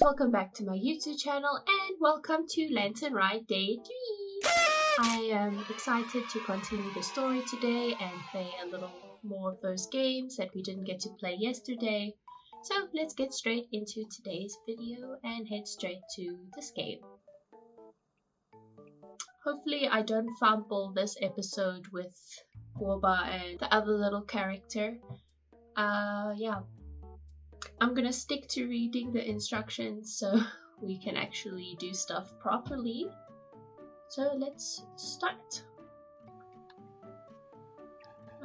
welcome back to my YouTube channel and welcome to Lantern Rite Day 3. I am excited to continue the story today and play a little more of those games that we didn't get to play yesterday. So let's get straight into today's video and head straight to this game. Hopefully I don't fumble this episode with Guoba and the other little character. Yeah. I'm gonna stick to reading the instructions so we can actually do stuff properly. So let's start.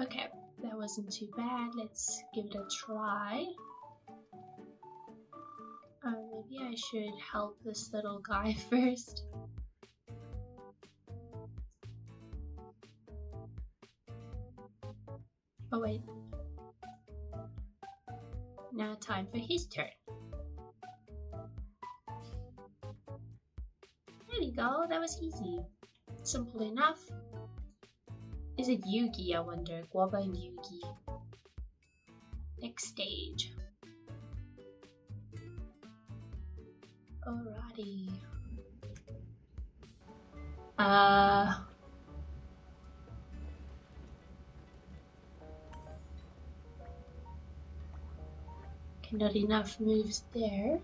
Okay, that wasn't too bad. Let's give it a try. Maybe I should help this little guy first. Oh wait. Now time for his turn. There we go, that was easy. Simple enough. Is it Yugi, I wonder? Guoba and Yugi. Next stage. Alrighty. Not enough moves there.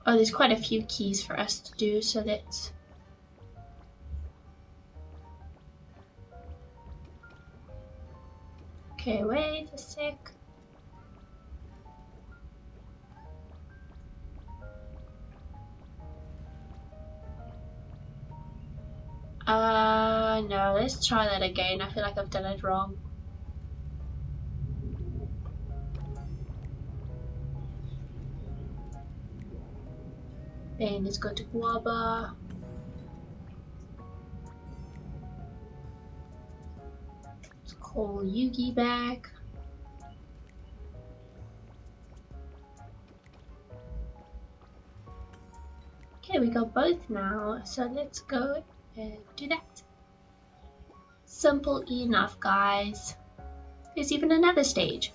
Oh, there's quite a few keys for us to do, so let's... Okay, wait a sec. No, let's try that again. I feel like I've done it wrong. Then let's go to Guoba. Let's call Yugi back. Okay, we got both now, so let's go and do that. Simple enough, guys. There's even another stage.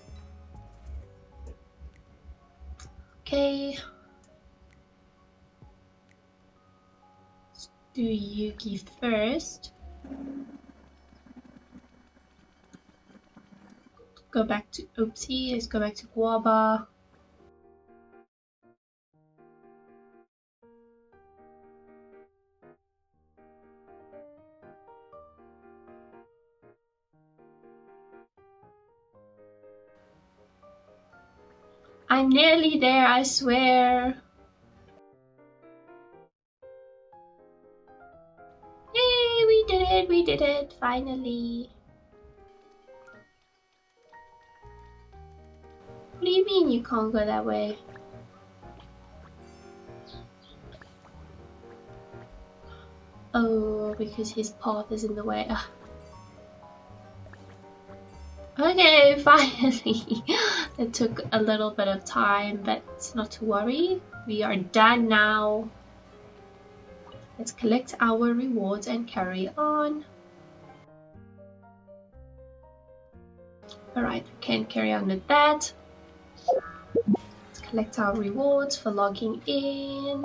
Okay. Let's do Yugi first. Go back to Oopsie, let's go back to Guoba. I'm nearly there, I swear. Yay, we did it, finally. What do you mean you can't go that way? Oh, because his path is in the way. Okay, finally. It took a little bit of time, but not to worry. We are done now. Let's collect our rewards and carry on. Alright, we can carry on with that. Let's collect our rewards for logging in.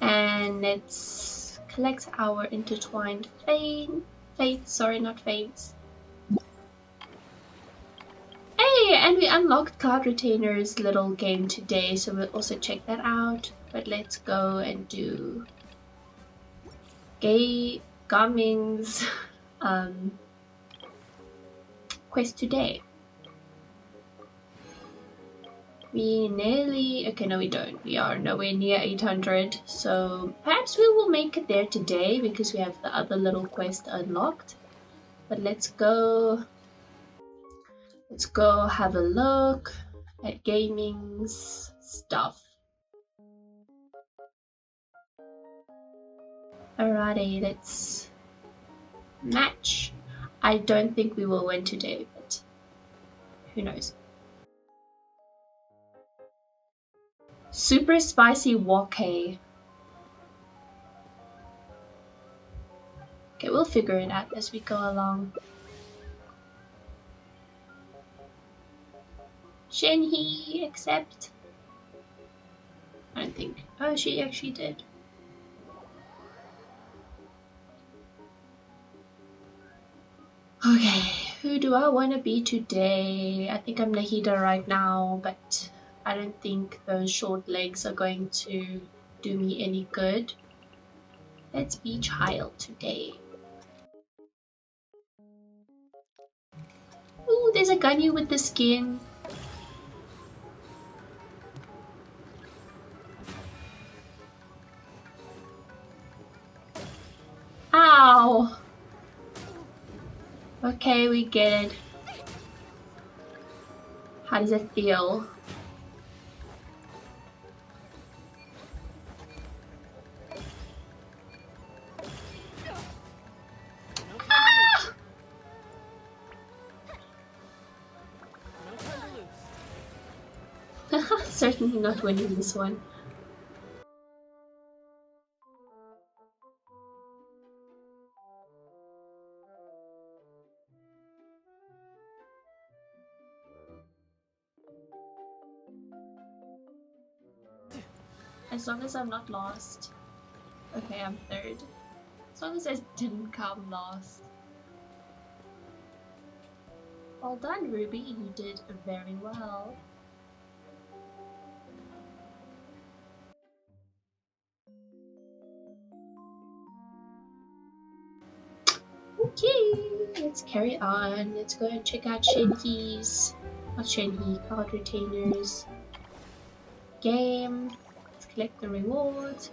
And let's collect our intertwined fates. Sorry, not fates. Hey, and we unlocked Cloud Retainer's little game today, so we'll also check that out. But let's go and do Garming's quest today. We nearly... Okay, no we don't. We are nowhere near 800, so perhaps we will make it there today because we have the other little quest unlocked. But let's go have a look at gaming's stuff. Alrighty, let's match. I don't think we will win today, but who knows. Super spicy wok. Okay, we'll figure it out as we go along. Shenhe accept? I don't think. Oh, she actually did. Okay, who do I want to be today? I think I'm Nahida right now, but I don't think those short legs are going to do me any good. Let's be child today. Ooh, there's a Ganyu with the skin. Ow! Okay, we get it. How does it feel? Certainly not winning this one. As long as I'm not lost. Okay, I'm third. As long as I didn't come last. Well done, Ruby. You did very well. Okay, let's carry on. Let's go and check out Shenhe's. Not Shenhe, card retainers. Game. Let's collect the rewards.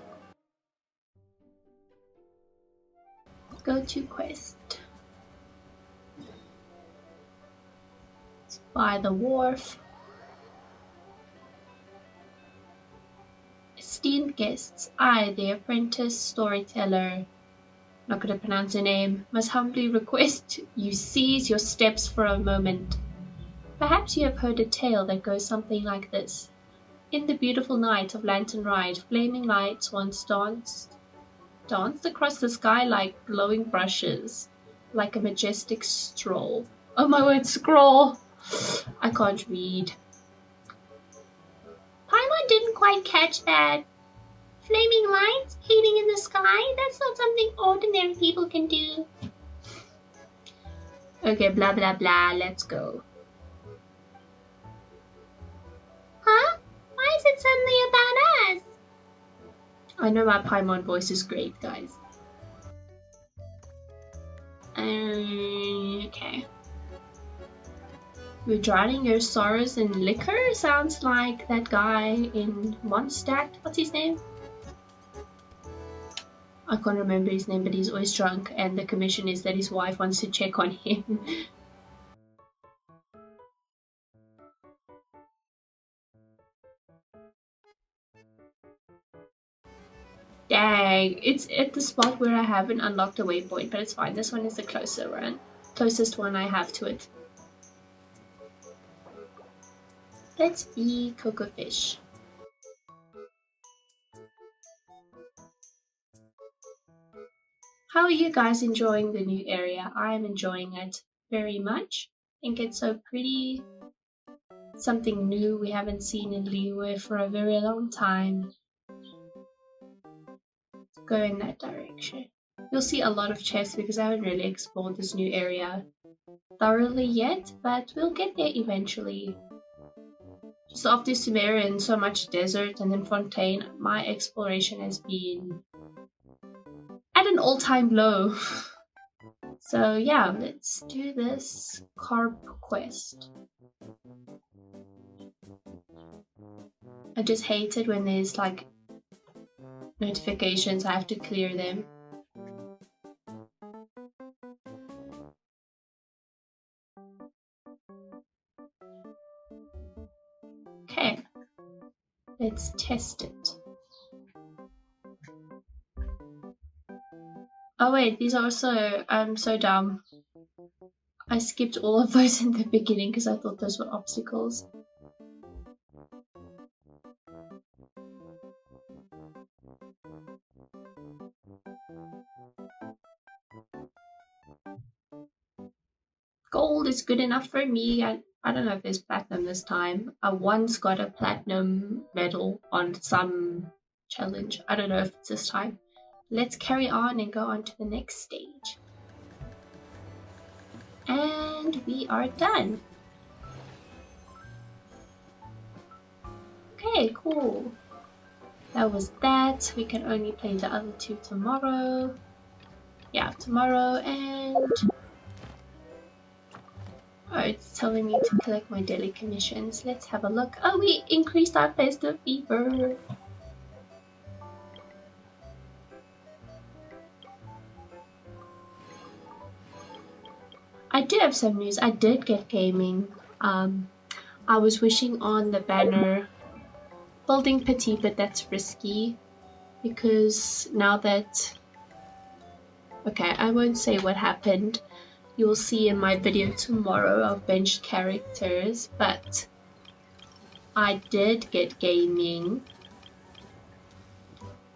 Go to quest. Let's buy the wharf. Esteemed guests, I, the apprentice storyteller, not going to pronounce your name, must humbly request you cease your steps for a moment. Perhaps you have heard a tale that goes something like this. In the beautiful night of Lantern Rite, flaming lights once danced across the sky like glowing brushes, like a majestic stroll. Oh my word, scroll! I can't read. Paimon didn't quite catch that. Flaming lights painting in the sky? That's not something ordinary people can do. Okay, blah blah blah, let's go. Huh? Why is it suddenly about us? I know my Paimon voice is great, guys. Okay. You're drowning your sorrows in liquor? Sounds like that guy in Mondstadt. What's his name? I can't remember his name, but he's always drunk, and the commission is that his wife wants to check on him. Dang, it's at the spot where I haven't unlocked a waypoint, but it's fine. This one is the closest one I have to it. Let's be Coco Fish. How are you guys enjoying the new area? I am enjoying it very much. I think it's so pretty. Something new we haven't seen in Liyue for a very long time. Let's go in that direction. You'll see a lot of chests because I haven't really explored this new area thoroughly yet, but we'll get there eventually. Just after Sumerian, so much desert, and then Fontaine, my exploration has been at an all-time low. So yeah, let's do this carp quest. I just hate it when there's like notifications, I have to clear them. Okay, let's test it. Oh wait, these are also, I'm so dumb. I skipped all of those in the beginning because I thought those were obstacles. Gold is good enough for me. I don't know if there's platinum this time. I once got a platinum medal on some challenge. I don't know if it's this time. Let's carry on and go on to the next stage. And we are done. Okay, cool. That was that. We can only play the other two tomorrow. Yeah, tomorrow. And oh, it's telling me to collect my daily commissions. Let's have a look. Oh, we increased our festive fever. I do have some news. I did get gaming. I was wishing on the banner building pity, but that's risky because now that... Okay, I won't say what happened. You'll see in my video tomorrow of benched characters, but I did get gaming.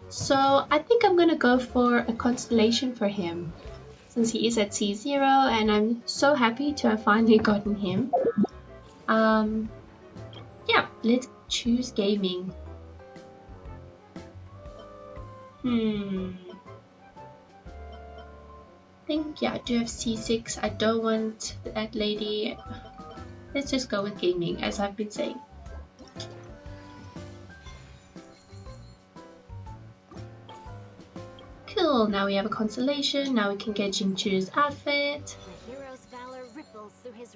So I think I'm gonna go for a constellation for him, since he is at C0 and I'm so happy to have finally gotten him. Yeah, let's choose gaming. I think, yeah, I do have C6. I don't want that lady. Let's just go with gaming, as I've been saying. Cool, now we have a constellation. Now we can get Jinchu's outfit.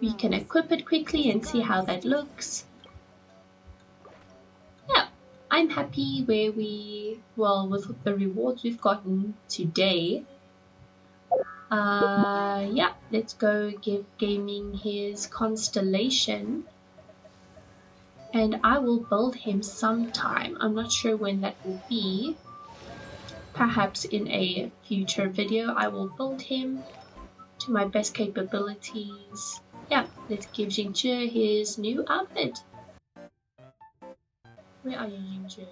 We can equip it quickly and see how that looks. Yeah, I'm happy where with the rewards we've gotten today. Yeah, let's go give gaming his constellation. And I will build him sometime. I'm not sure when that will be. Perhaps in a future video I will build him to my best capabilities. Yeah, let's give Jingzhe his new outfit. Where are you, Jingzhe?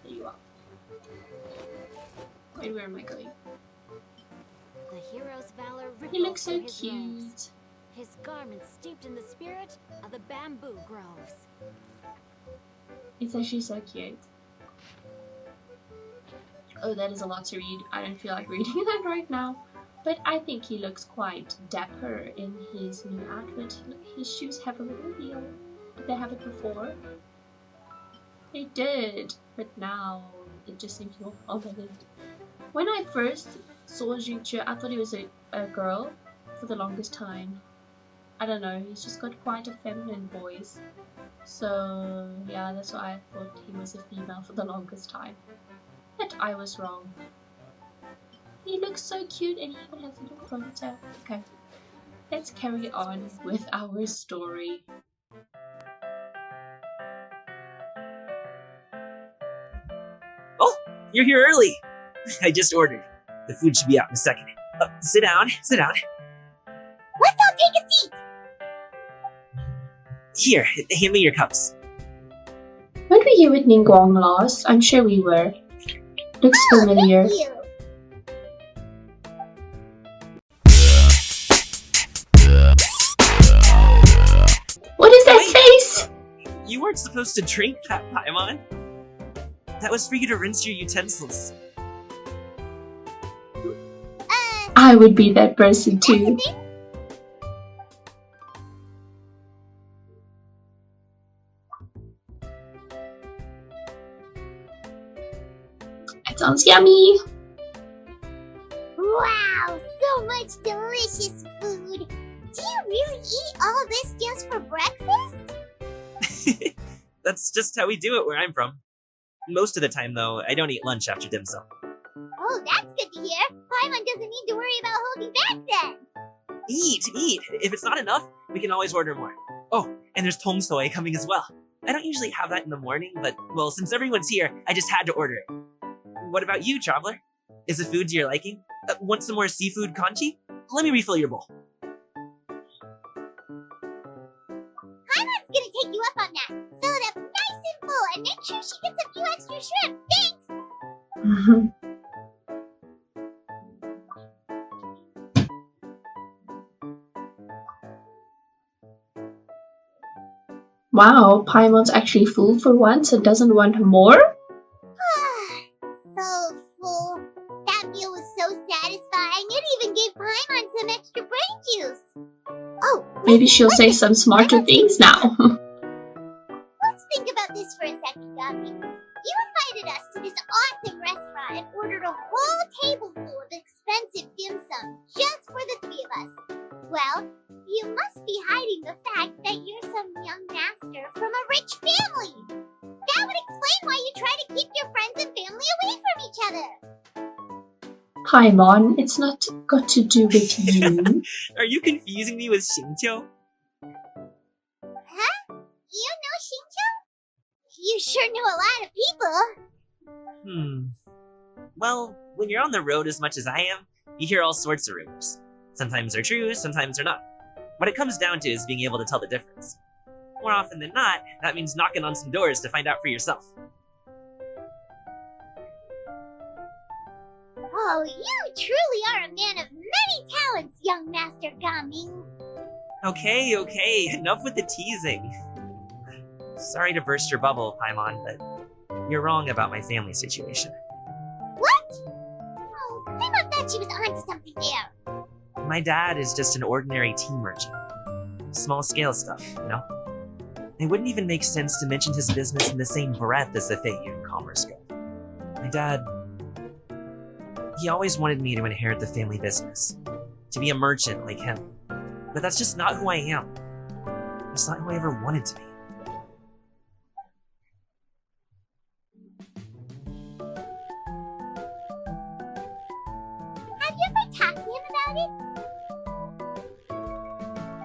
There you are. Wait, where am I going? The hero's valor He looks so cute. His garments steeped in the spirit of the bamboo groves. It's actually so cute. Oh, that is a lot to read. I don't feel like reading that right now. But I think he looks quite dapper in his new outfit. Look, his shoes have a little heel. Did they have it before? They did, but now it just seems more prominent. When I first saw Jingzhe, I thought he was a girl for the longest time. I don't know, he's just got quite a feminine voice. So yeah, that's why I thought he was a female for the longest time. But I was wrong. He looks so cute and he even has a little ponytail. Okay, let's carry on with our story. Oh, you're here early. I just ordered. The food should be out in a second. Sit down, sit down. Let's all take a seat! Here, hand me your cups. Weren't we here with Ningguang last? I'm sure we were. Looks familiar. Thank you. What is that face? You weren't supposed to drink that, Paimon. That was for you to rinse your utensils. I would be that person too. That sounds yummy. Wow, so much delicious food. Do you really eat all this just for breakfast? That's just how we do it where I'm from. Most of the time, though, I don't eat lunch after dim sum. Oh, that's good to hear. Paimon doesn't need to worry about holding back then. Eat, eat. If it's not enough, we can always order more. Oh, and there's tong soy coming as well. I don't usually have that in the morning, but, well, since everyone's here, I just had to order it. What about you, traveler? Is the food to your liking? Want some more seafood kanchi? Let me refill your bowl. Paimon's gonna take you up on that. Fill it up nice and full and make sure she gets a few extra shrimp. Thanks! Wow, Paimon's actually full for once and doesn't want more? So full. That meal was so satisfying. It even gave Paimon some extra brain juice. Oh, Maybe she'll say some smarter things now. Let's think about this for a second, Gummy. You invited us to this awesome restaurant and ordered a whole table full of expensive dim sum just for the three of us. Well, you must be hiding the fact that you're some young master from a rich family. That would explain why you try to keep your friends and family away from each other. Paimon, it's not got to do with you. Are you confusing me with Xingqiu? Huh? You know Xingqiu? You sure know a lot of people. Well, when you're on the road as much as I am, you hear all sorts of rumors. Sometimes they're true, sometimes they're not. What it comes down to is being able to tell the difference. More often than not, that means knocking on some doors to find out for yourself. Oh, you truly are a man of many talents, young Master Gaming. Okay, enough with the teasing. Sorry to burst your bubble, Paimon, but you're wrong about my family situation. What? Oh, Paimon thought she was onto something there. My dad is just an ordinary tea merchant. Small-scale stuff, you know? It wouldn't even make sense to mention his business in the same breath as the Fate and Commerce Guild. My dad... he always wanted me to inherit the family business. To be a merchant like him. But that's just not who I am. That's not who I ever wanted to be. Have you ever talked to him about it?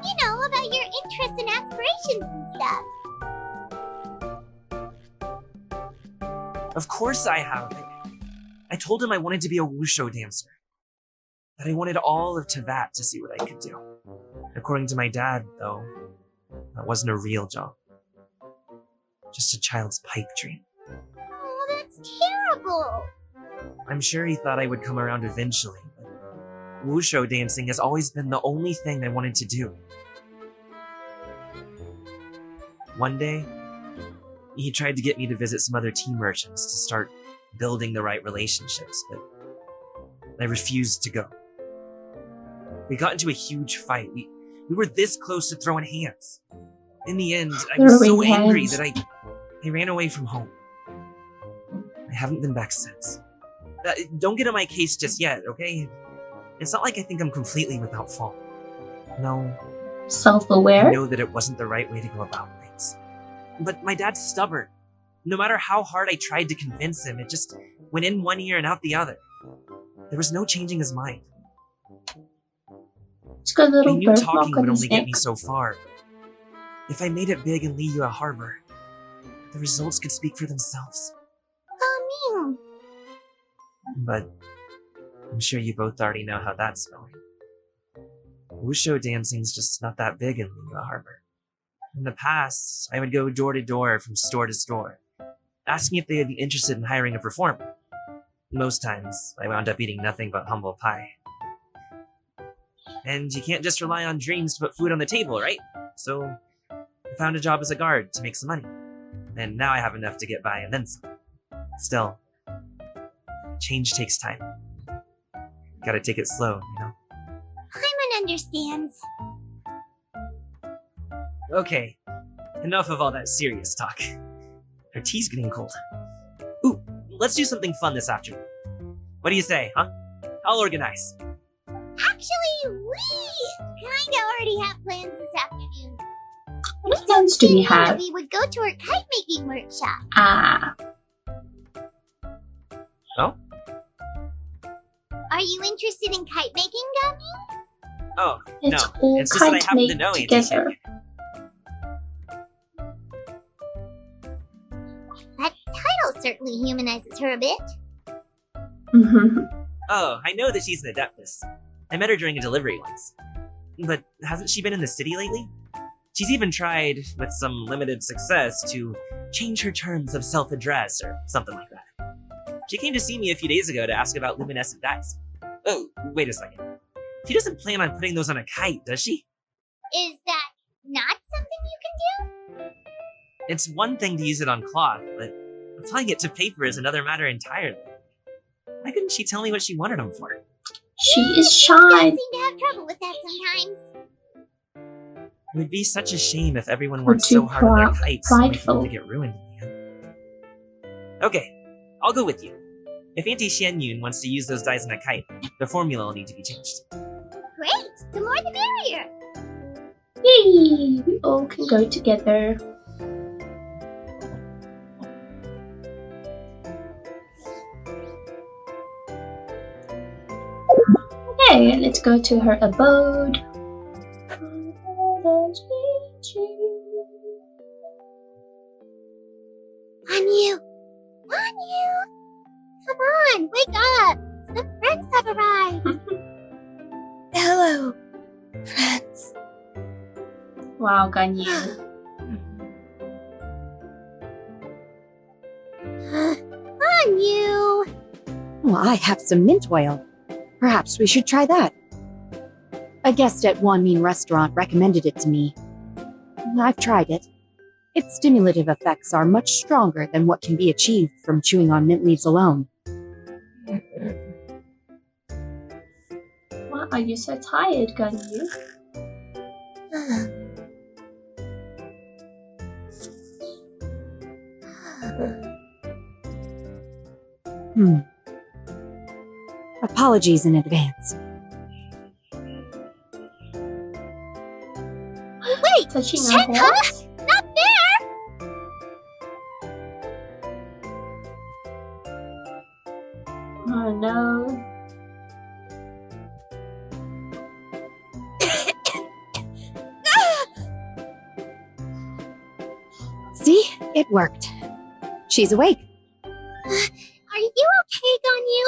You know, about your interests and aspirations and stuff. Of course I have. I told him I wanted to be a wushu dancer. That I wanted all of Tevat to see what I could do. According to my dad, though, that wasn't a real job. Just a child's pipe dream. Oh, that's terrible. I'm sure he thought I would come around eventually, but wushu dancing has always been the only thing I wanted to do. One day, he tried to get me to visit some other tea merchants to start building the right relationships, but I refused to go. We got into a huge fight. We were this close to throwing hands. In the end, I was so angry that I ran away from home. I haven't been back since. Don't get on my case just yet, okay? It's not like I think I'm completely without fault. No. Self-aware? I know that it wasn't the right way to go about things. But my dad's stubborn. No matter how hard I tried to convince him, it just went in one ear and out the other. There was no changing his mind. He's got a I little knew birthmark talking on would his only get neck. me so far. If I made it big in Liyue Harbor, the results could speak for themselves. Gaming. But I'm sure you both already know how that's going. Wushu dancing's just not that big in Liyue Harbor. In the past, I would go door to door from store to store, asking if they would be interested in hiring a performer. Most times, I wound up eating nothing but humble pie. And you can't just rely on dreams to put food on the table, right? So, I found a job as a guard to make some money. And now I have enough to get by and then some. Still, change takes time. Gotta take it slow, you know? Paimon understands. Okay, enough of all that serious talk. Our tea's getting cold. Ooh, let's do something fun this afternoon. What do you say, huh? I'll organize. Actually, we kinda already have plans this afternoon. What plans do we have? We would go to our kite making workshop. Ah, Oh? Are you interested in kite making, Gummy? Oh, it's no. all It's just that I kite happen to made know Auntie together. Kiki. That title certainly humanizes her a bit. Oh, I know that she's an adeptus. I met her during a delivery once. But hasn't she been in the city lately? She's even tried, with some limited success, to change her terms of self-address or something like that. She came to see me a few days ago to ask about luminescent dyes. Oh, wait a second. She doesn't plan on putting those on a kite, does she? Is that not something you can do? It's one thing to use it on cloth, but applying it to paper is another matter entirely. Why couldn't she tell me what she wanted them for? She is I shy. seem to have trouble with that sometimes. It would be such a shame if everyone We're worked too so hard on their kites only for prideful. them to get ruined in the end. Okay, I'll go with you. If Auntie Xianyun wants to use those dyes on a kite, the formula will need to be changed. Great! The more the merrier! Yay! We all can go together. Okay, let's go to her abode. Ganyu! Ganyu! Come on, wake up! Some friends have arrived! Hello, friends. Wow, Ganyu. Ganyu! Well, I have some mint oil. Perhaps we should try that. A guest at Wanmin Restaurant recommended it to me. I've tried it. Its stimulative effects are much stronger than what can be achieved from chewing on mint leaves alone. Why are you so tired, Ganyu? Apologies in advance. Wait! Touching her Shenhe? horse? Not there! Oh no. See? It worked. She's awake. Are you okay, Ganyu?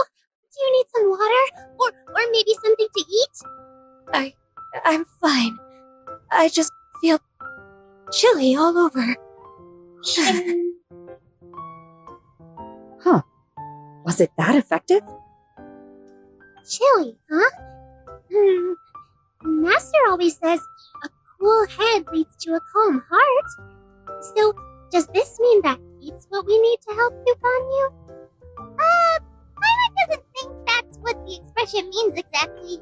Do you need some water? Or maybe something to eat? I'm fine. I just feel chilly all over. Huh. Was it that effective? Chilly, huh? Master always says a cool head leads to a calm heart. So, does this mean that heat's what we need to help you, Ganyu? Paimon doesn't think that's what the expression means exactly.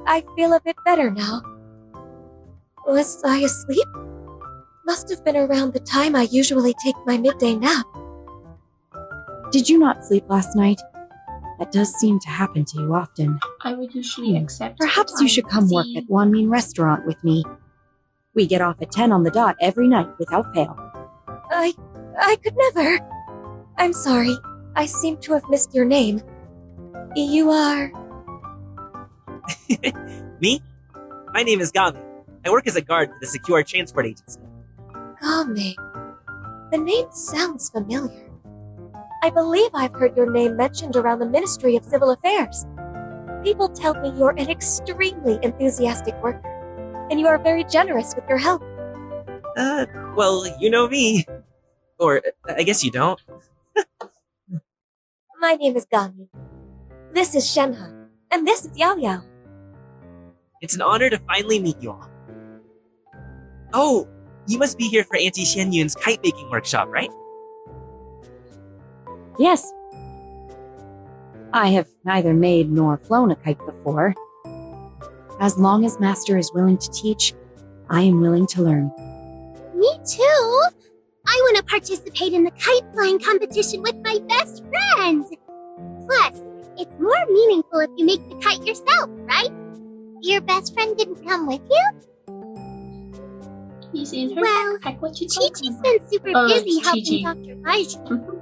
I feel a bit better now. Was I asleep? Must have been around the time I usually take my midday nap. Did you not sleep last night? That does seem to happen to you often. I would usually accept. Perhaps that you I'm should come work busy. at Wanmin Restaurant with me. We get off at 10 on the dot every night without fail. I could never. I'm sorry. I seem to have missed your name. You are... Me? My name is Gami. I work as a guard for the Secure Transport Agency. Game. The name sounds familiar. I believe I've heard your name mentioned around the Ministry of Civil Affairs. People tell me you're an extremely enthusiastic worker, and you are very generous with your help. Well, you know me. Or, I guess you don't. My name is Gami. This is Shenhe, and this is Yao Yao. It's an honor to finally meet you all. Oh, you must be here for Auntie Xianyun's kite making workshop, right? Yes. I have neither made nor flown a kite before. As long as Master is willing to teach, I am willing to learn. Me too! I want to participate in the kite flying competition with my best friend! Plus, it's more meaningful if you make the kite yourself, right? Your best friend didn't come with you? He's in her Well, backpack. What you talking Chi-Chi's about? been super Oh, busy Chi-Chi. helping Dr. Baiju. Mhm.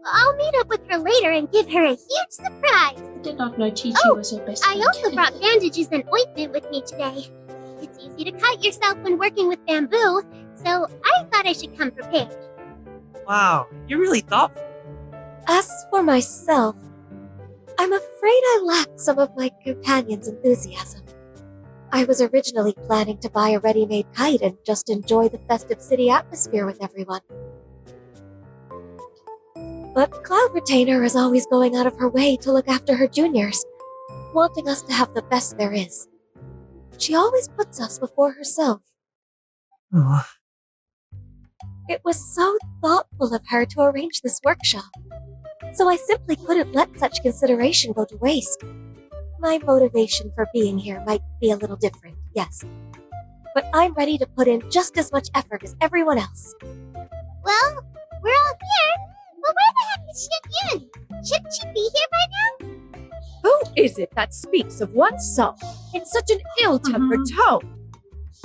I'll meet up with her later and give her a huge surprise. I did not know Chi-Chi Oh, was her best I friend. also brought bandages and ointment with me today. It's easy to cut yourself when working with bamboo, so I thought I should come prepared. Wow, you're really thoughtful. As for myself, I'm afraid I lack some of my companion's enthusiasm. I was originally planning to buy a ready-made kite and just enjoy the festive city atmosphere with everyone. But Cloud Retainer is always going out of her way to look after her juniors, wanting us to have the best there is. She always puts us before herself. Oh. It was so thoughtful of her to arrange this workshop. So I simply couldn't let such consideration go to waste. My motivation for being here might be a little different, yes. But I'm ready to put in just as much effort as everyone else. Well, we're all here, but where the heck is Shen Yun? Shouldn't she be here by now? Who is it that speaks of oneself in such an ill-tempered tone?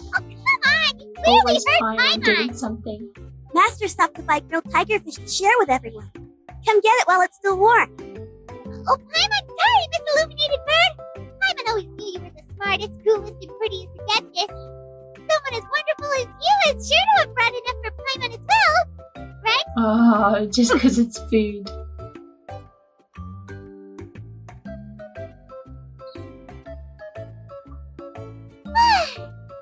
Oh, come on! You clearly Always heard fine on doing Paimon! something. Master stopped to buy grilled tigerfish to share with everyone. Come get it while it's still warm. Oh, Paimon, sorry, Miss Illuminated Bird! Paimon always knew you were the smartest, coolest, and prettiest adeptus. Someone as wonderful as you is sure to have brought enough for Paimon as well, right? Oh, just because it's food.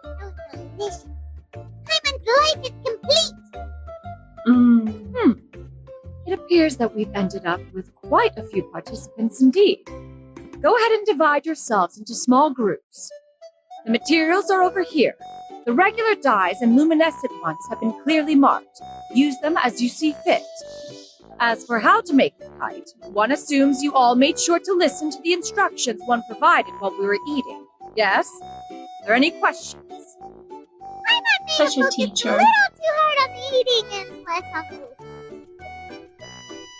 So delicious. Paimon's life is complete! Mmm. It appears that we've ended up with quite a few participants indeed. Go ahead and divide yourselves into small groups. The materials are over here. The regular dyes and luminescent ones have been clearly marked. Use them as you see fit. As for how to make the kite, one assumes you all made sure to listen to the instructions one provided while we were eating. Yes? Are there any questions? Paimon may Such a have focused teacher. a little too hard on the eating and less on the listening.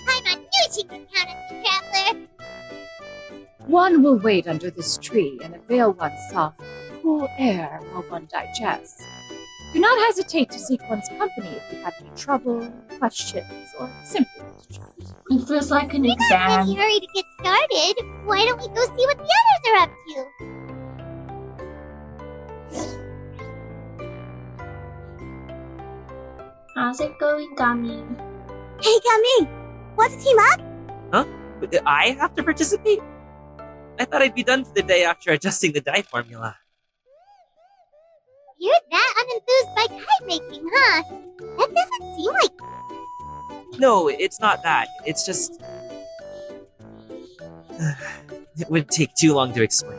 Paimon knew she could count on the traveler! One will wait under this tree and avail oneself of cool air while one digests. Do not hesitate to seek one's company if you have any trouble, questions, or simply want to chat. It feels like an We're not in any exam. hurry to get started. Why don't we go see what the others are up to? How's it going, Gummy? Hey, Gummy! Want to team up? I have to participate? I thought I'd be done for the day after adjusting the dye formula. You're that unenthused by kite making, huh? That doesn't seem like... No, it's not that. It's just... it would take too long to explain.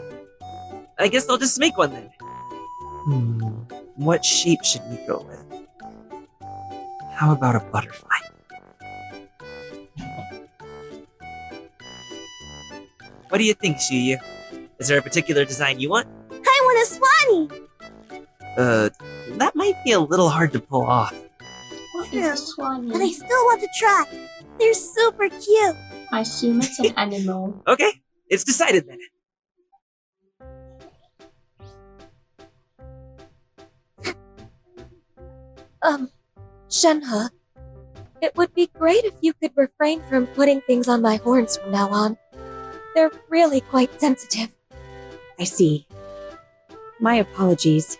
I guess I'll just make one then. What shape should we go with? How about a butterfly? What do you think, Shuyu? Is there a particular design you want? I want a swanee! That might be a little hard to pull off. What is a swanee? But I still want to try. They're super cute. I assume it's an animal. Okay, it's decided then. Shenhe, it would be great if you could refrain from putting things on my horns from now on. They're really quite sensitive. I see. My apologies.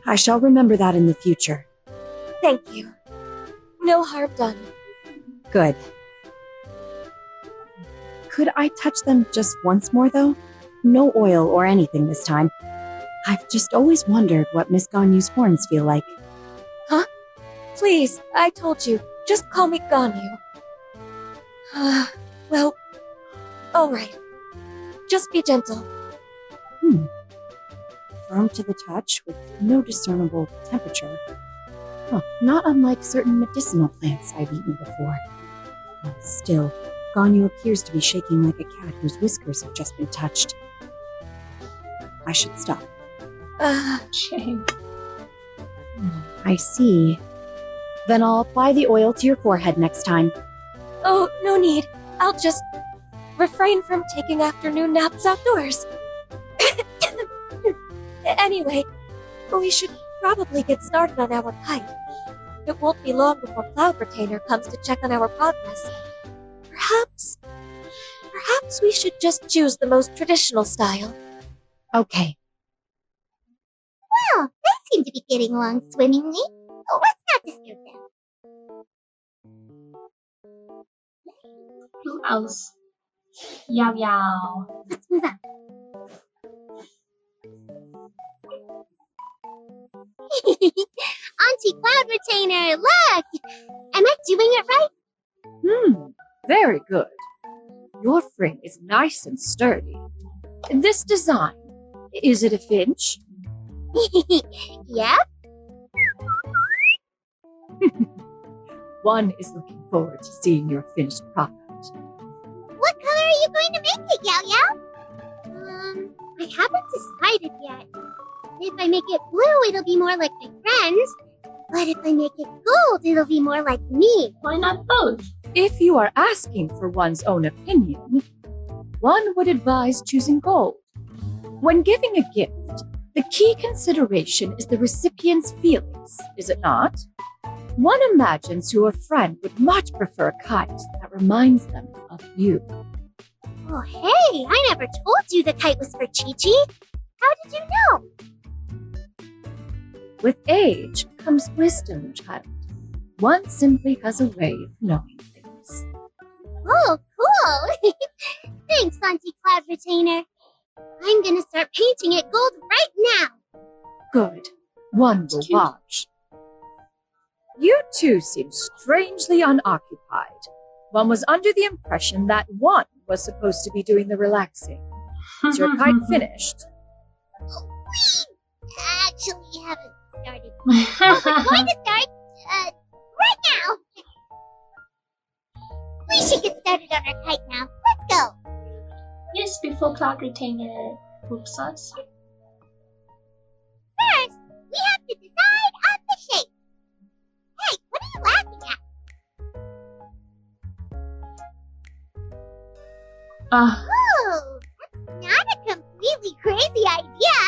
I shall remember that in the future. Thank you. No harm done. Good. Could I touch them just once more, though? No oil or anything this time. I've just always wondered what Miss Ganyu's horns feel like. Please, I told you. Just call me Ganyu. Well, alright. Just be gentle. Firm to the touch with no discernible temperature. Not unlike certain medicinal plants I've eaten before. Still, Ganyu appears to be shaking like a cat whose whiskers have just been touched. I should stop. Shame. I see. Then I'll apply the oil to your forehead next time. Oh, no need. I'll just refrain from taking afternoon naps outdoors. Anyway, we should probably get started on our kite. It won't be long before Cloud Retainer comes to check on our progress. Perhaps we should just choose the most traditional style. Okay. Well, they seem to be getting along swimmingly. Oh, let's not disturb them. Who else? Yao Yao. Let's move on. Auntie Cloud Retainer, look! Am I doing it right? Very good. Your frame is nice and sturdy. This design, is it a finch? Yep. One is looking forward to seeing your finished product. What color are you going to make it, Yao Yao? I haven't decided yet. If I make it blue, it'll be more like my friends. But if I make it gold, it'll be more like me. Why not both? If you are asking for one's own opinion, one would advise choosing gold. When giving a gift, the key consideration is the recipient's feelings, is it not? One imagines your friend would much prefer a kite that reminds them of you. Oh, hey, I never told you the kite was for Chi-Chi. How did you know? With age comes wisdom, child. One simply has a way of knowing things. Oh, cool. Thanks, Auntie Cloud Retainer. I'm gonna start painting it gold right now. Good. One will Cute. watch. You two seem strangely unoccupied. One was under the impression that one was supposed to be doing the relaxing. Is your kite finished? We actually haven't started. Well, we're going to start, right now. We should get started on our kite now. Let's go. Yes, before Cloud Retainer whoops us. First, we have to decide on the shape. Hey, what are you laughing at? Oh, that's not a completely crazy idea.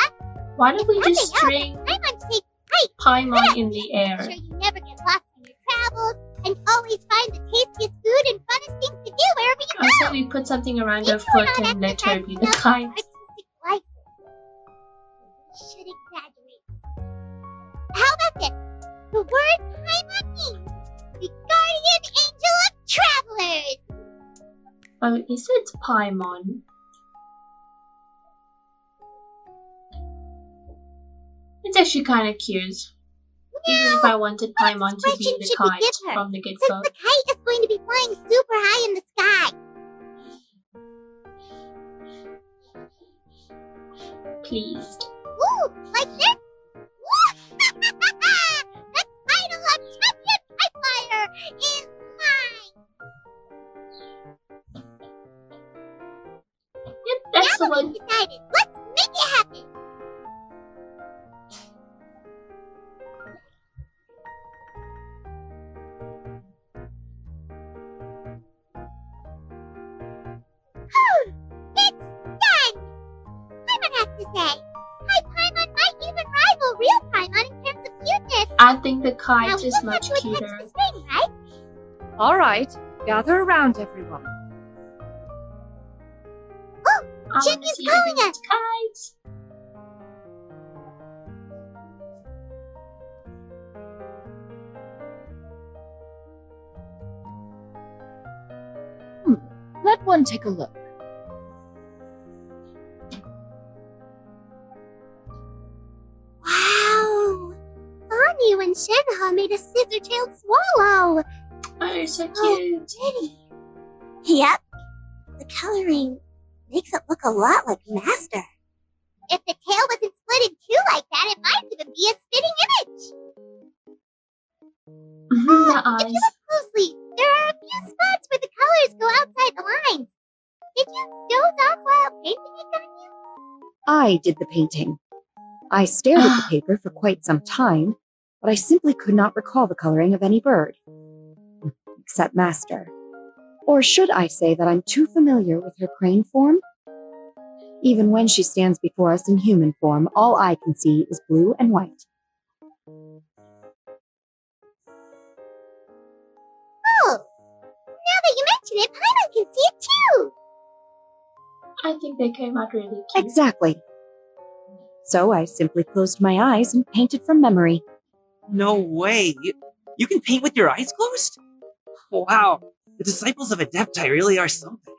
Why don't we just Nothing else. string I'm on shape right. Paimon in the Make air? sure you never get lost in your travels and always find the tastiest food and funnest things to do wherever you go. Also, we put something around her If you're foot not and let her be the exercising kite. artistic license, we should exaggerate. How about this? The word Paimon means the guardian angel of travelers. Oh, is it Paimon? It's actually kind of cute. Even if I wanted Paimon to be expression the should we kite give her? from the Since get-go. the kite is going to be flying super high in the sky. Please. Ooh, like this? the title of Champion Pipe Flyer is mine! Yep, that's the Now that one. we've decided, let's make it happen! It's done! Paimon has to say. Hi, Paimon might even rival real Paimon in terms of cuteness. I think the Now kite we is just much have to attach cuter. the string, right? All right, gather around, everyone. I want to Jimmy's see calling the us. kites. Let one take a look. Wow! Fanyu and Shenhe made a scissor-tailed swallow! Oh, so Oh, cute. pretty. Yep. The coloring makes it look a lot like Master. If the tail wasn't split in two like that, it might even be a spitting image. The If you eyes. look closely, there are a few spots where the colors go outside the lines. Did you doze off while painting it, Ganyu? I did the painting. I stared at the paper for quite some time, but I simply could not recall the coloring of any bird. Except Master. Or should I say that I'm too familiar with her crane form? Even when she stands before us in human form, all I can see is blue and white. Oh! Now that you mention it, Paimon can see it too! I think they came out really cute. Exactly. So I simply closed my eyes and painted from memory. No way. You can paint with your eyes closed? Wow. The disciples of Adepti really are something.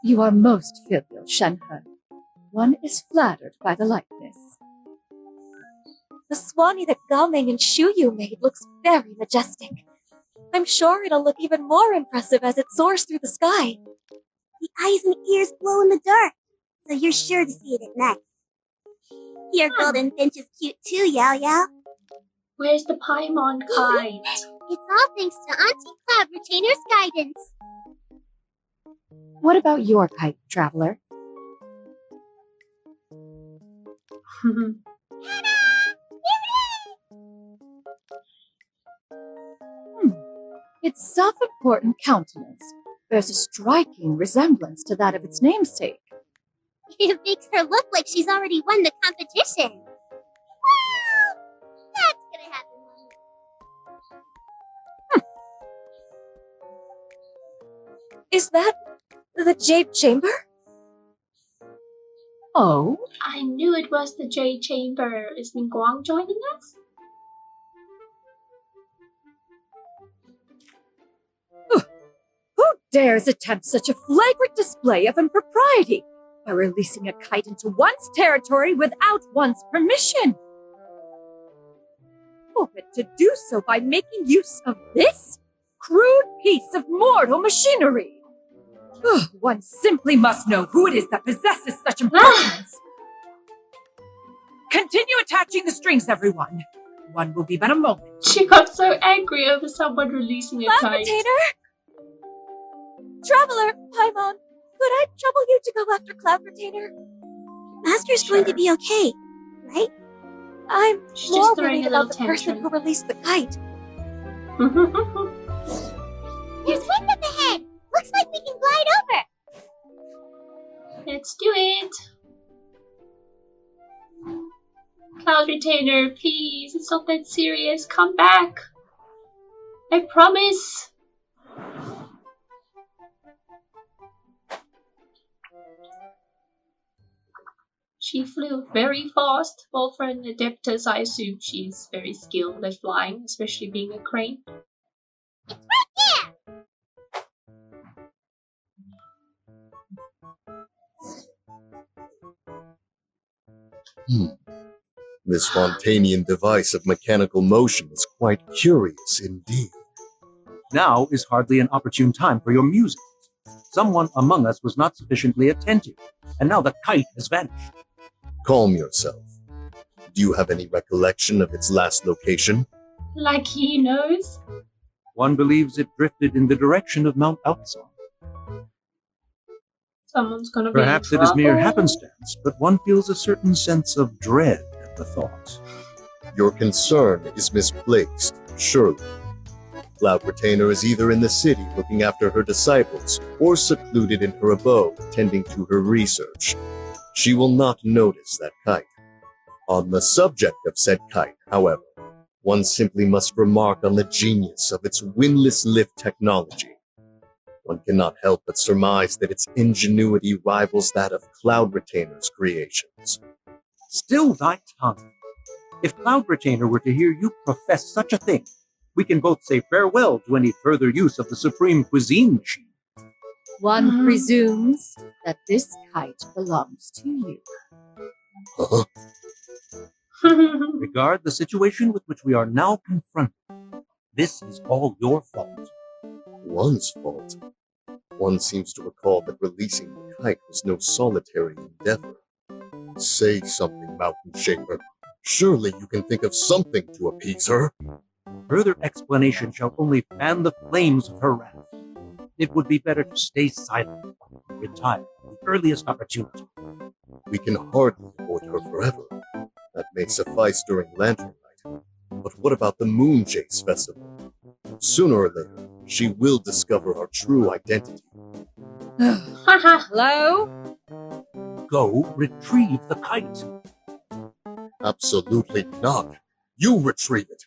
You are most filial, Shenhe. One is flattered by the likeness. The Swanee that Gaming and Shuyu made looks very majestic. I'm sure it'll look even more impressive as it soars through the sky. The eyes and ears glow in the dark, so you're sure to see it at night. Your golden finch is cute too, Yao Yao. Where's the Paimon kite? It's all thanks to Auntie Cloud Retainer's guidance. What about your kite, traveler? Its self-important countenance bears a striking resemblance to that of its namesake. It makes her look like she's already won the competition. Well, that's gonna happen. Is that the Jade Chamber? Oh, I knew it was the Jade Chamber. Is Ningguang joining us? who dares attempt such a flagrant display of impropriety by releasing a kite into one's territory without one's permission? Oh, but to do so by making use of this crude piece of mortal machinery. One simply must know who it is that possesses such impertinence. Continue attaching the strings, everyone. One will be but a moment. She got so angry over someone releasing a Cloud kite. Retainer! Traveler, Paimon, could I trouble you to go after Cloud Retainer? Master's going to be okay, right? I'm She's more just throwing worried a about the little person tantrum. who released the kite. There's wind up ahead. Looks like we can glide over. Let's do it. Cloud Retainer, please. It's not that serious. Come back. I promise. She flew very fast. Well, for an Adeptus, I assume she's very skilled at flying, especially being a crane. It's right there. This Fontanian device of mechanical motion is quite curious indeed. Now is hardly an opportune time for your musings. Someone among us was not sufficiently attentive, and now the kite has vanished. Calm yourself. Do you have any recollection of its last location? Like he knows. One believes it drifted in the direction of Mount Alpson. Someone's gonna Perhaps be in it is mere trouble. happenstance, but one feels a certain sense of dread at the thought. Your concern is misplaced, surely. Cloud Retainer is either in the city looking after her disciples, or secluded in her abode tending to her research. She will not notice that kite. On the subject of said kite, however, one simply must remark on the genius of its windless lift technology. One cannot help but surmise that its ingenuity rivals that of Cloud Retainer's creations. Still thy tongue. If Cloud Retainer were to hear you profess such a thing, we can both say farewell to any further use of the Supreme Cuisine Machine. One presumes that this kite belongs to you. Huh? Regard the situation with which we are now confronted. This is all your fault. One's fault. One seems to recall that releasing the kite was no solitary endeavor. Say something, Mountain Shaper. Surely you can think of something to appease her. Further explanation shall only fan the flames of her wrath. It would be better to stay silent and retire at the earliest opportunity. We can hardly avoid her forever. That may suffice during Lantern Night. But what about the Moon Chase Festival? Sooner or later, she will discover our true identity. Hello? Go retrieve the kite. Absolutely not. You retrieve it.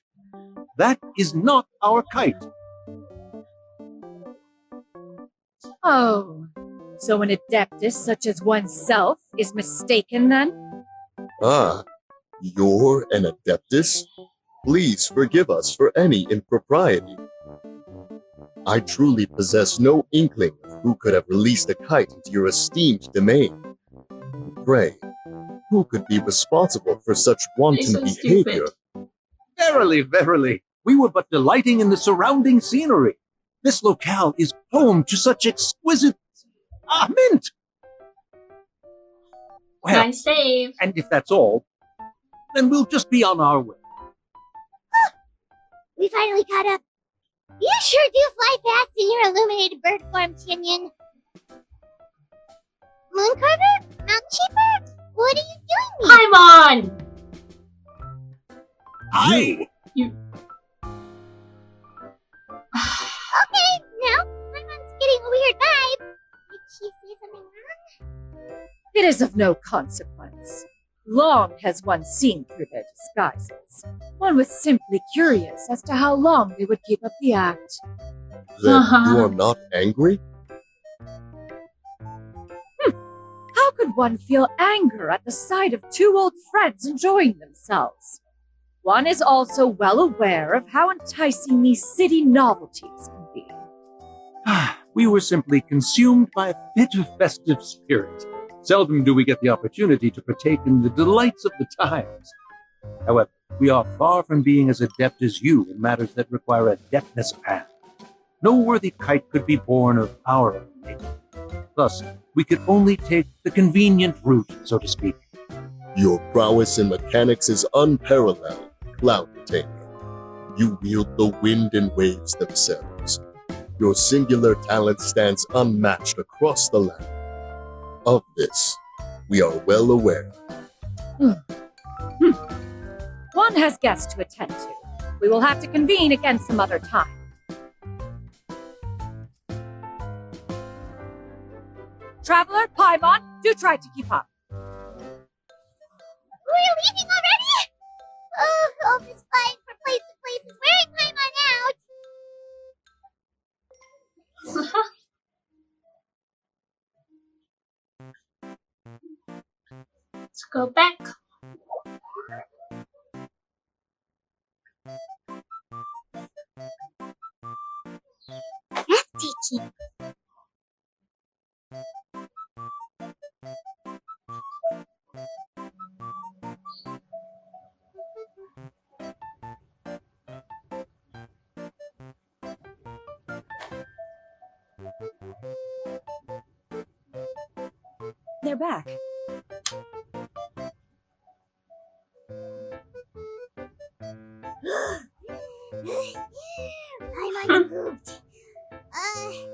That is not our kite. Oh, so an adeptus such as oneself is mistaken then? Ah, you're an Adeptus? Please forgive us for any impropriety. I truly possess no inkling of who could have released a kite into your esteemed domain. Pray, who could be responsible for such wanton so behavior? stupid. Verily, verily, we were but delighting in the surrounding scenery. This locale is home to such exquisite mint. Well, Nice save. and if that's all, then we'll just be on our way. We finally caught up. You sure do fly fast in your illuminated bird form, Tinyan. Mooncarver? Mountain what are you doing here? Paimon! Hi! Okay, now my mom's getting a weird vibe. Did she say something wrong? It is of no consequence. Long has one seen through their disguises. One was simply curious as to how long they would keep up the act. Then you are not angry? How could one feel anger at the sight of two old friends enjoying themselves? One is also well aware of how enticing these city novelties can be. We were simply consumed by a fit of festive spirit. Seldom do we get the opportunity to partake in the delights of the times. However, we are far from being as adept as you in matters that require a deftness of hand. No worthy kite could be born of our own making. Thus, we could only take the convenient route, so to speak. Your prowess in mechanics is unparalleled, Cloud Retainer. You wield the wind and waves themselves. Your singular talent stands unmatched across the land. Of this, we are well aware. One has guests to attend to. We will have to convene again some other time. Traveler, Paimon, do try to keep up. We're leaving already? Oh, all this flying from place to place is wearing Paimon out. Let's go back. Breathtaking. They're back. Paimon's pooped. Hi.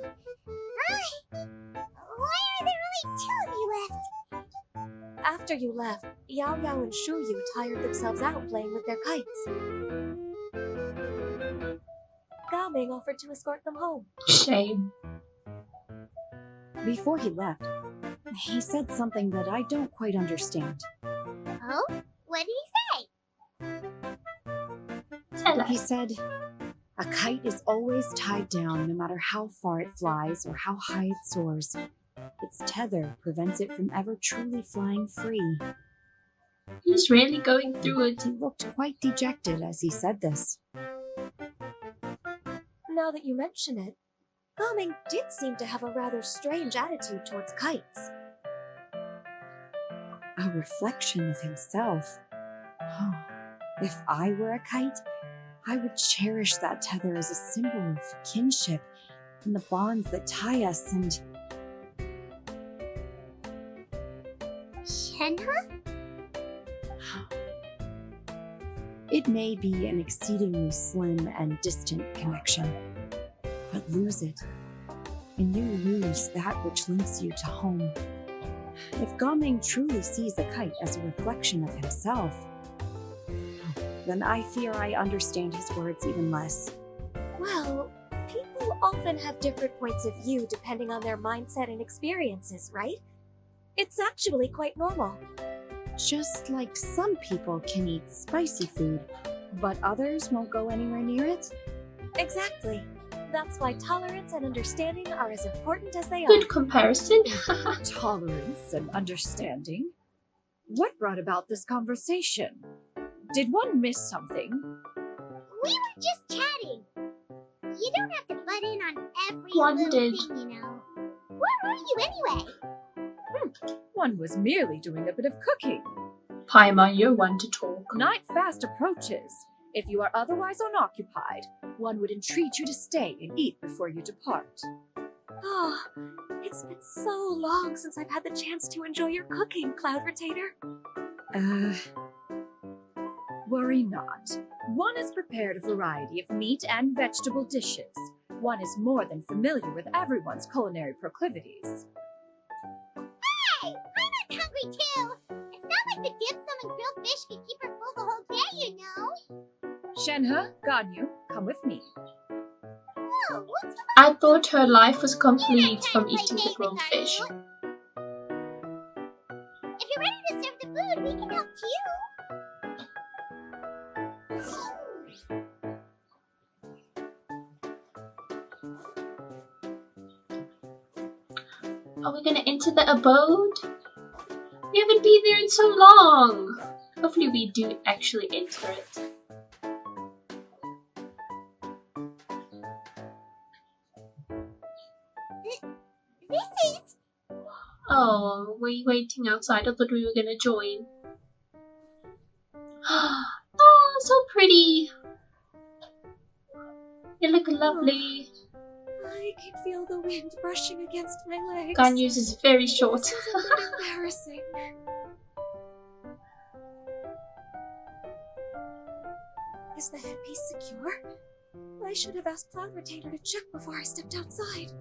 Why are there only two of you left? After you left, Yao Yao and Shu Yu tired themselves out playing with their kites. Gao Ming offered to escort them home. Shame. Before he left, he said something that I don't quite understand. Oh? What did he say? Tell He us. said, a kite is always tied down no matter how far it flies or how high it soars. Its tether prevents it from ever truly flying free. He's really going through it. He looked quite dejected as he said this. Now that you mention it, Gao Ming did seem to have a rather strange attitude towards kites. A reflection of himself. Oh, if I were a kite, I would cherish that tether as a symbol of kinship and the bonds that tie us and... Shenhe? It may be an exceedingly slim and distant connection, but lose it, and you lose that which links you to home. If Gao Ming truly sees a kite as a reflection of himself, then I fear I understand his words even less. Well, people often have different points of view depending on their mindset and experiences, right? It's actually quite normal. Just like some people can eat spicy food, but others won't go anywhere near it. Exactly. That's why tolerance and understanding are as important as they are. Good comparison. Tolerance and understanding? What brought about this conversation? Did one miss something? We were just chatting. You don't have to butt in on every One little did. thing, you know. Where are you anyway? One was merely doing a bit of cooking. Paimon, you're one to talk. Night fast approaches. If you are otherwise unoccupied, one would entreat you to stay and eat before you depart. Oh, it's been so long since I've had the chance to enjoy your cooking, Cloud Retainer. Worry not. One has prepared a variety of meat and vegetable dishes. One is more than familiar with everyone's culinary proclivities. Hey! I'm not hungry too! It's not like the dim sum and grilled fish can keep her full the whole day, you know! Shenhe, Ganyu, come with me. Oh, what's the I thought her life was complete from eating the grilled fish. If you're ready to serve the food, we can help too! Are we gonna enter the abode? We haven't been there in so long. Hopefully we do actually enter it. This is... Oh, were you waiting outside? I thought we were gonna join. Oh, so pretty. You look lovely. I can feel the wind brushing against my legs. Ganyu's is very short. This is a bit embarrassing. Is the headpiece secure? I should have asked Cloud Retainer to check before I stepped outside.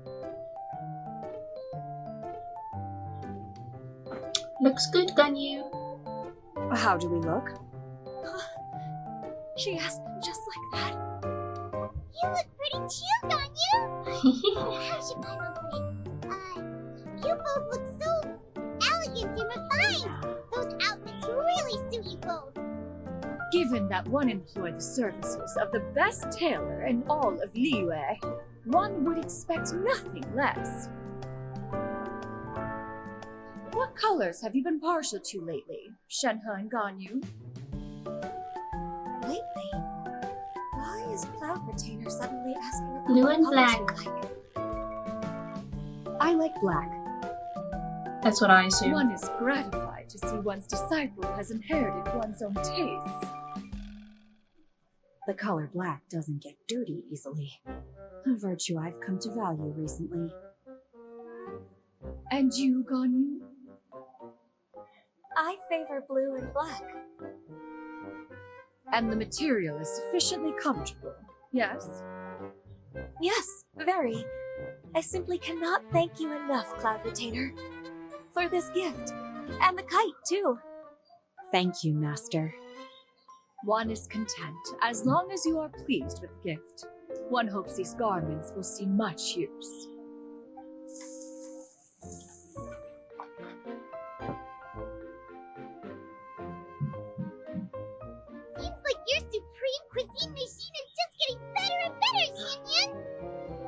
Looks good, Ganyu. How do we look? She asked them just like that. You look pretty too, Ganyu! How should Paimon put it? You both look so elegant and refined! Those outfits really suit you both! Given that one employed the services of the best tailor in all of Liyue, one would expect nothing less. What colors have you been partial to lately, Shenhe and Ganyu? Lately, why is Cloud Retainer suddenly asking about Blue what and colors black. we like? I like black. That's what I assume. One is gratified to see one's disciple has inherited one's own tastes. The color black doesn't get dirty easily, a virtue I've come to value recently. And you, Ganyu? I favor blue and black. And the material is sufficiently comfortable, yes? Yes, very. I simply cannot thank you enough, Cloud Retainer, for this gift. And the kite, too. Thank you, Master. One is content as long as you are pleased with the gift. One hopes these garments will see much use. Seems like your supreme cuisine machine is just getting better and better, Xianyan!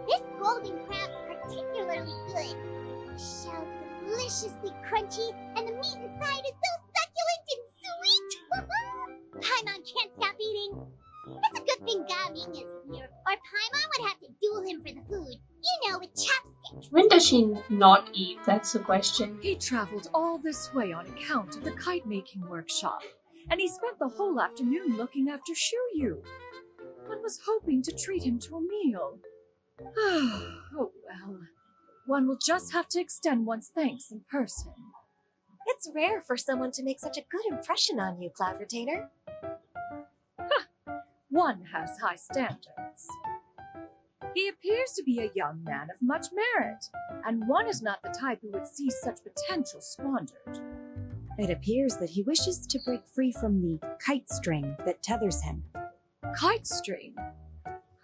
This golden crab's particularly good. The shell's deliciously crunchy, and the meat inside is so succulent and sweet! Paimon can't stop eating. It's a good thing Gaming isn't here, or Paimon would have to duel him for the food. You know, with chopsticks. When does she not eat? That's the question. He traveled all this way on account of the kite-making workshop, and he spent the whole afternoon looking after Shuyu. One was hoping to treat him to a meal. Oh well. One will just have to extend one's thanks in person. It's rare for someone to make such a good impression on you, Cloud Retainer. One has high standards. He appears to be a young man of much merit, and one is not the type who would see such potential squandered. It appears that he wishes to break free from the kite string that tethers him. Kite string?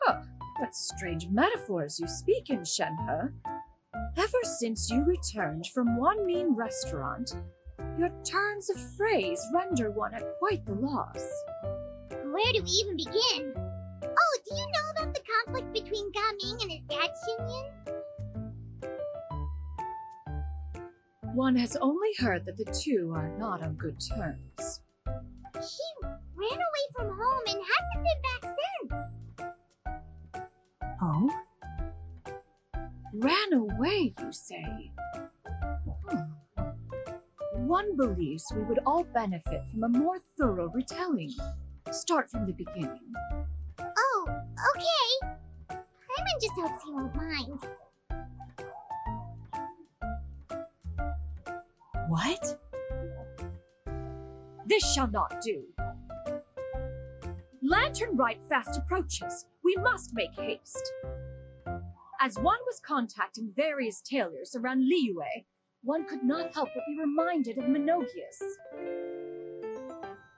Huh, what strange metaphors you speak in, Shenhe. Ever since you returned from one mean restaurant, your turns of phrase render one at quite the loss. Where do we even begin? Oh, do you know about the conflict between Gaming and his dad, Xinyan? One has only heard that the two are not on good terms. He ran away from home and hasn't been back since. Oh? Ran away, you say? One believes we would all benefit from a more thorough retelling. Start from the beginning. Oh, okay. Paimon just hopes he won't mind. What? This shall not do. Lantern Rite fast approaches. We must make haste. As one was contacting various tailors around Liyue, one could not help but be reminded of Menogius.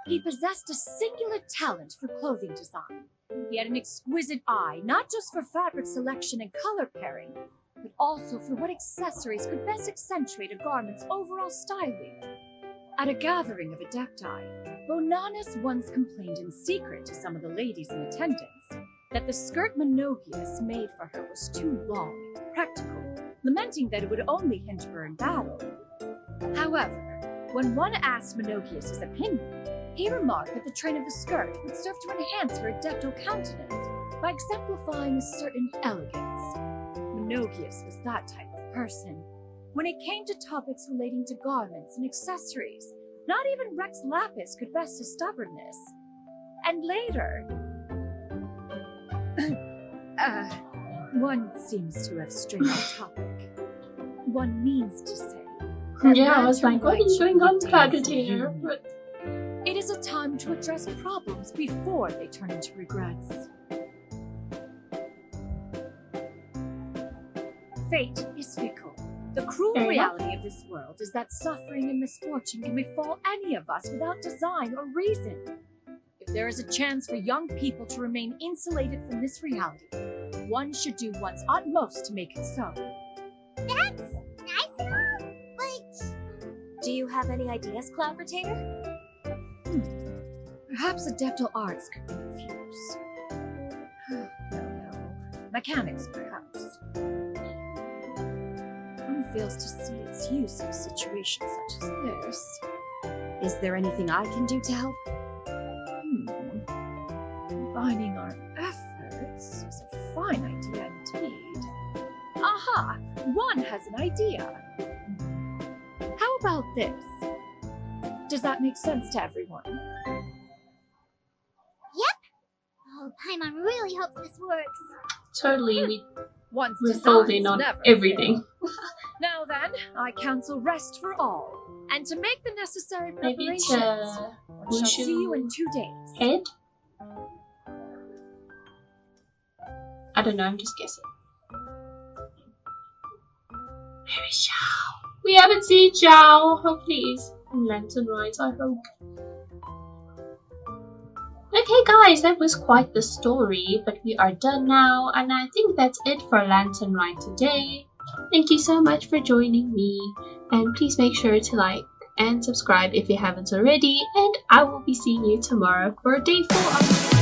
He possessed a singular talent for clothing design. He had an exquisite eye, not just for fabric selection and color pairing, but also for what accessories could best accentuate a garment's overall styling. At a gathering of Adepti, Bonanis once complained in secret to some of the ladies in attendance that the skirt Menogius made for her was too long and practical, lamenting that it would only hinder her in battle. However, when one asked Menogius his opinion, he remarked that the train of the skirt would serve to enhance her adeptal countenance by exemplifying a certain elegance. Menogius was that type of person. When it came to topics relating to garments and accessories, not even Rex Lapis could best his stubbornness. And later... one seems to have strayed off topic. One means to say... Yeah, I was like, what is going on, Cloud Retainer? But... It is a time to address problems before they turn into regrets. Fate is fickle. The cruel reality of this world is that suffering and misfortune can befall any of us without design or reason. If there is a chance for young people to remain insulated from this reality, one should do one's utmost to make it so. That's nice and all, but... Do you have any ideas, Cloud Retainer? Perhaps adeptal arts could be of use. No. Mechanics, perhaps. One fails to see its use in a situation such as this. Is there anything I can do to help? Combining our efforts is a fine idea indeed. Aha! One has an idea. How about this? Does that make sense to everyone? Oh, Paimon really hopes this works. Totally, Once we're sold in designs on never everything. fail. Now then, I counsel rest for all, and to make the necessary Maybe preparations. to One shall see you in 2 days. head? I don't know, I'm just guessing. Where is Zhao? We haven't seen Zhao. Oh, please. Lantern Rite, I hope. Okay guys, that was quite the story, but we are done now, and I think that's it for Lantern Rite today. Thank you so much for joining me, and please make sure to like and subscribe if you haven't already, and I will be seeing you tomorrow for day 4 of